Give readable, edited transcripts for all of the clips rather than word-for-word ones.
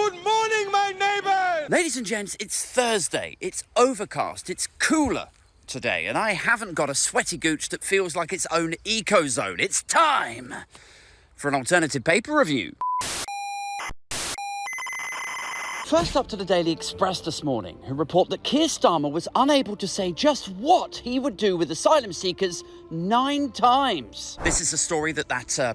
Good morning, my neighbour! Ladies and gents, it's Thursday. It's overcast. It's cooler today, and I haven't got a sweaty gooch that feels like its own eco-zone. It's time for an alternative paper review. First up to the Daily Express this morning, who report that Keir Starmer was unable to say just what he would do with asylum seekers 9 times. This is a story that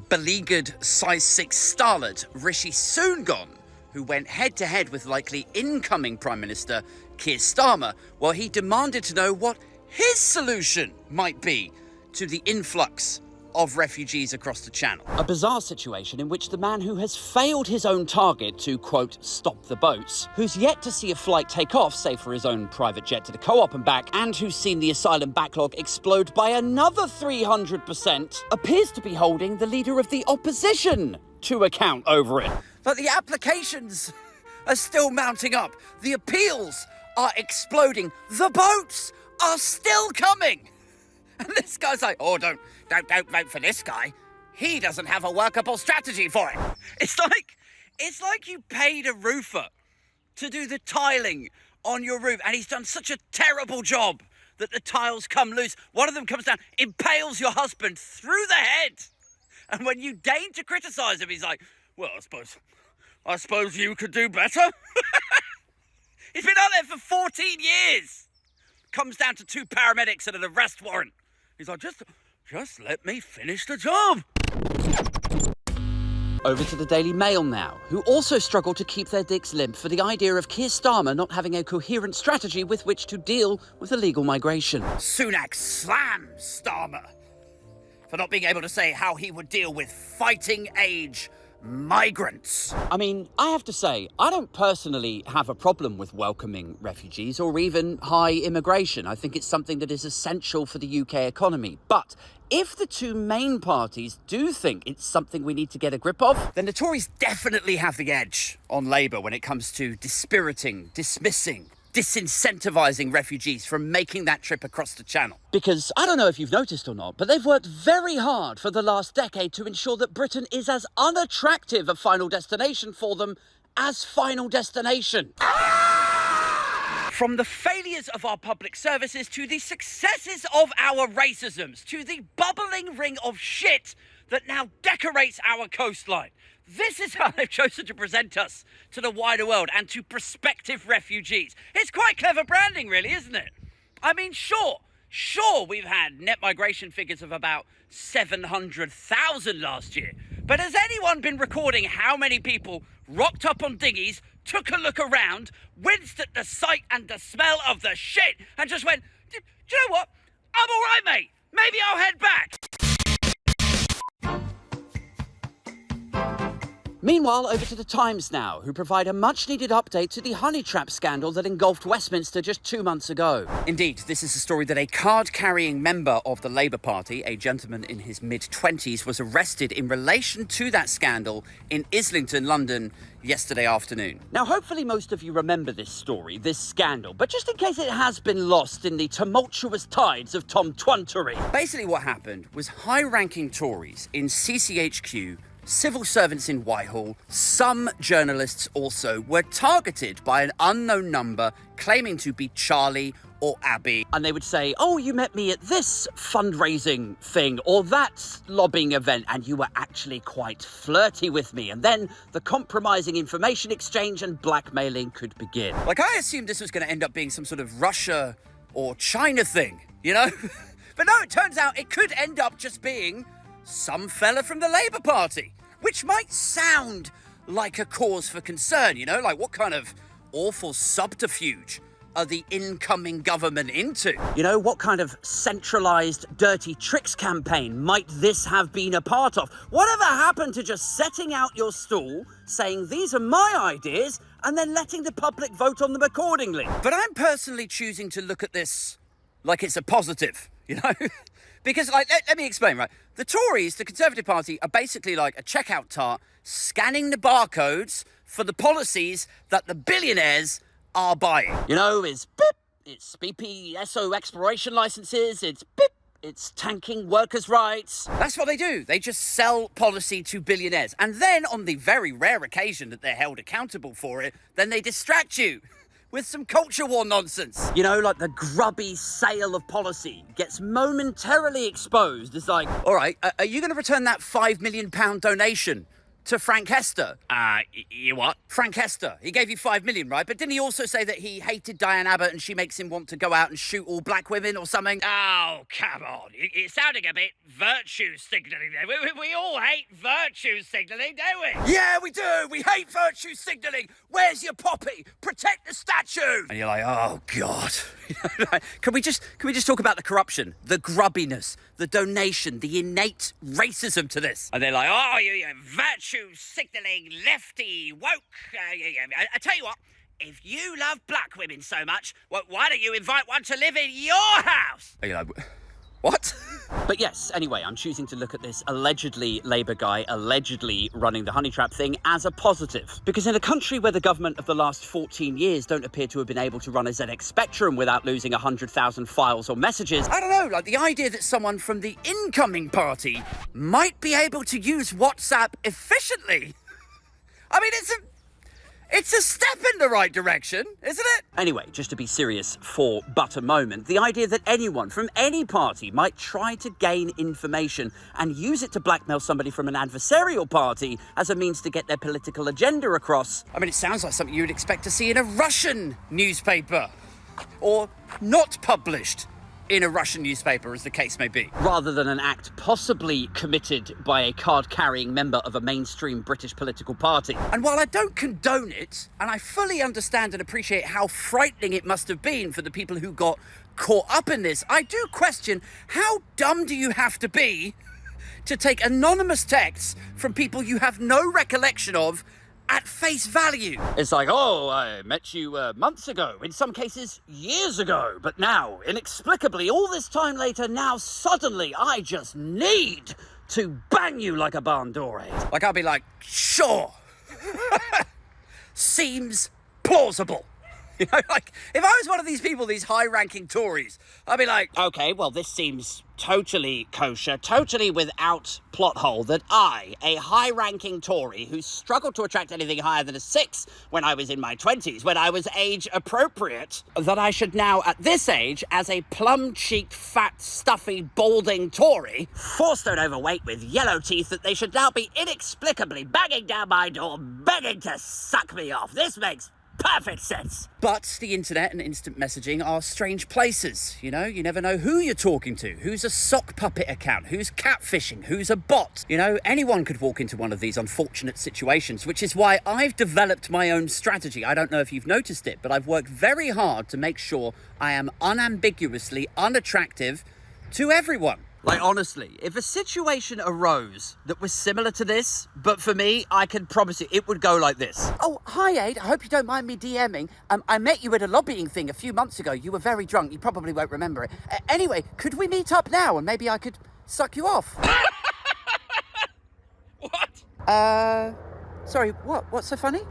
beleaguered size 6 starlet Rishi Sunak, who went head-to-head with likely incoming Prime Minister Keir Starmer, while he demanded to know what his solution might be to the influx of refugees across the Channel. A bizarre situation in which the man who has failed his own target to, quote, stop the boats, who's yet to see a flight take off, save for his own private jet to the co-op and back, and who's seen the asylum backlog explode by another 300%, appears to be holding the leader of the opposition to account over it. But the applications are still mounting up. The appeals are exploding. The boats are still coming. And this guy's like, oh, don't vote for this guy. He doesn't have a workable strategy for it. It's like you paid a roofer to do the tiling on your roof, and he's done such a terrible job that the tiles come loose. One of them comes down, impales your husband through the head. And when you deign to criticise him, he's like, well, I suppose you could do better. He's been out there for 14 years. Comes down to 2 paramedics and an arrest warrant. He's like, just let me finish the job. Over to the Daily Mail now, who also struggle to keep their dicks limp for the idea of Keir Starmer not having a coherent strategy with which to deal with illegal migration. Sunak slams Starmer for not being able to say how he would deal with fighting age migrants. I mean, I have to say, I don't personally have a problem with welcoming refugees or even high immigration. I think it's something that is essential for the UK economy. But if the 2 main parties do think it's something we need to get a grip of, then the Tories definitely have the edge on Labour when it comes to dispiriting, dismissing, disincentivising refugees from making that trip across the Channel. Because, I don't know if you've noticed or not, but they've worked very hard for the last decade to ensure that Britain is as unattractive a final destination for them as final destination. From the failures of our public services to the successes of our racisms to the bubbling ring of shit that now decorates our coastline. This is how they've chosen to present us to the wider world and to prospective refugees. It's quite clever branding, really, isn't it? I mean, sure, we've had net migration figures of about 700,000 last year. But has anyone been recording how many people rocked up on dinghies, took a look around, winced at the sight and the smell of the shit, and just went, do you know what? I'm all right, mate. Maybe I'll head back. Meanwhile, over to the Times now, who provide a much-needed update to the honeytrap scandal that engulfed Westminster just 2 months ago. Indeed, this is a story that a card-carrying member of the Labour Party, a gentleman in his mid-20s, was arrested in relation to that scandal in Islington, London, yesterday afternoon. Now, hopefully most of you remember this story, this scandal, but just in case it has been lost in the tumultuous tides of Tom Twuntery. Basically what happened was high-ranking Tories in CCHQ, civil servants in Whitehall, some journalists also, were targeted by an unknown number claiming to be Charlie or Abby. And they would say, oh, you met me at this fundraising thing or that lobbying event, and you were actually quite flirty with me. And then the compromising information exchange and blackmailing could begin. Like, I assumed this was going to end up being some sort of Russia or China thing, you know? But no, it turns out it could end up just being some fella from the Labour Party, which might sound like a cause for concern, you know? Like, what kind of awful subterfuge are the incoming government into? You know, what kind of centralised dirty tricks campaign might this have been a part of? Whatever happened to just setting out your stall, saying these are my ideas, and then letting the public vote on them accordingly? But I'm personally choosing to look at this like it's a positive, you know? Because, like, let me explain, right? The Tories, the Conservative Party, are basically like a checkout tart scanning the barcodes for the policies that the billionaires are buying. You know, it's beep, it's BPSO exploration licenses, it's beep, it's tanking workers' rights. That's what they do. They just sell policy to billionaires. And then, on the very rare occasion that they're held accountable for it, then they distract you with some culture war nonsense. You know, like the grubby sale of policy gets momentarily exposed. It's like, all right, are you going to return that £5 million donation to Frank Hester? You what? Frank Hester. He gave you 5 million, right? But didn't he also say that he hated Diane Abbott and she makes him want to go out and shoot all black women or something? Oh, come on. It's sounding a bit virtue signalling there. We all hate virtue signalling, don't we? Yeah, we do. We hate virtue signalling. Where's your poppy? Protect the statue. And you're like, oh, God. Can we just talk about the corruption, the grubbiness, the donation, the innate racism to this? And they're like, oh, you virtue signalling lefty woke. I tell you what, if you love black women so much, why don't you invite one to live in your house? Are you like, what? But yes, anyway, I'm choosing to look at this allegedly Labour guy allegedly running the honeytrap thing as a positive. Because in a country where the government of the last 14 years don't appear to have been able to run a ZX Spectrum without losing 100,000 files or messages, I don't know, like the idea that someone from the incoming party might be able to use WhatsApp efficiently. I mean, it's a step in the right direction, isn't it? Anyway, just to be serious for but a moment, the idea that anyone from any party might try to gain information and use it to blackmail somebody from an adversarial party as a means to get their political agenda across. I mean, it sounds like something you would expect to see in a Russian newspaper. Or not published in a Russian newspaper, as the case may be. Rather than an act possibly committed by a card-carrying member of a mainstream British political party. And while I don't condone it, and I fully understand and appreciate how frightening it must have been for the people who got caught up in this, I do question, how dumb do you have to be to take anonymous texts from people you have no recollection of at face value? It's like, oh, I met you months ago, in some cases years ago, but now, inexplicably, all this time later, now suddenly I just need to bang you like a barn door aid. Like, I'll be like, sure. Seems plausible. You know, like, if I was one of these people, these high-ranking Tories, I'd be like, okay, well, this seems totally kosher, totally without plot hole, that I, a high-ranking Tory who struggled to attract anything higher than a 6 when I was in my 20s, when I was age-appropriate, that I should now, at this age, as a plum-cheeked, fat, stuffy, balding Tory, 4-stone overweight with yellow teeth, that they should now be inexplicably banging down my door, begging to suck me off. This makes perfect sense. But the internet and instant messaging are strange places, you know? You never know who you're talking to, who's a sock puppet account, who's catfishing, who's a bot. You know, anyone could walk into one of these unfortunate situations, which is why I've developed my own strategy. I don't know if you've noticed it, but I've worked very hard to make sure I am unambiguously unattractive to everyone. Like, honestly, if a situation arose that was similar to this, but for me, I can promise you, it would go like this. Oh, hi, Aid. I hope you don't mind me DMing. I met you at a lobbying thing a few months ago. You were very drunk. You probably won't remember it. Anyway, could we meet up now and maybe I could suck you off? What? Sorry, what? What's so funny?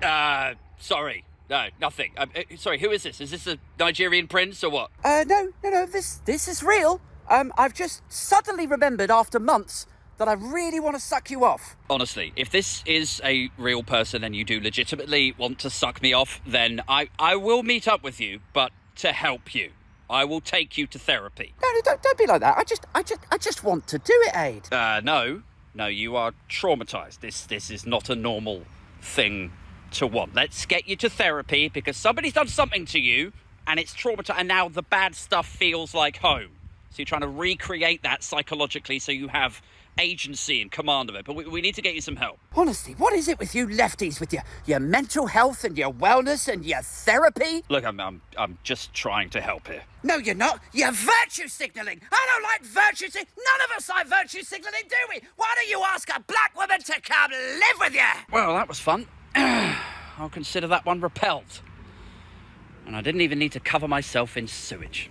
Sorry. No, nothing. Sorry, who is this? Is this a Nigerian prince or what? No, this is real. I've just suddenly remembered after months that I really want to suck you off. Honestly, if this is a real person and you do legitimately want to suck me off, then I will meet up with you, but to help you. I will take you to therapy. No, don't be like that. I just want to do it, Aid. No, you are traumatized. This is not a normal thing to want. Let's get you to therapy because somebody's done something to you and it's traumatized, and now the bad stuff feels like home. So you're trying to recreate that psychologically so you have agency and command of it. But we need to get you some help. Honestly, what is it with you lefties, with your mental health and your wellness and your therapy? Look, I'm just trying to help here. No, you're not. You're virtue signalling. I don't like virtue signalling. None of us like virtue signalling, do we? Why don't you ask a black woman to come live with you? Well, that was fun. I'll consider that one repelled. And I didn't even need to cover myself in sewage.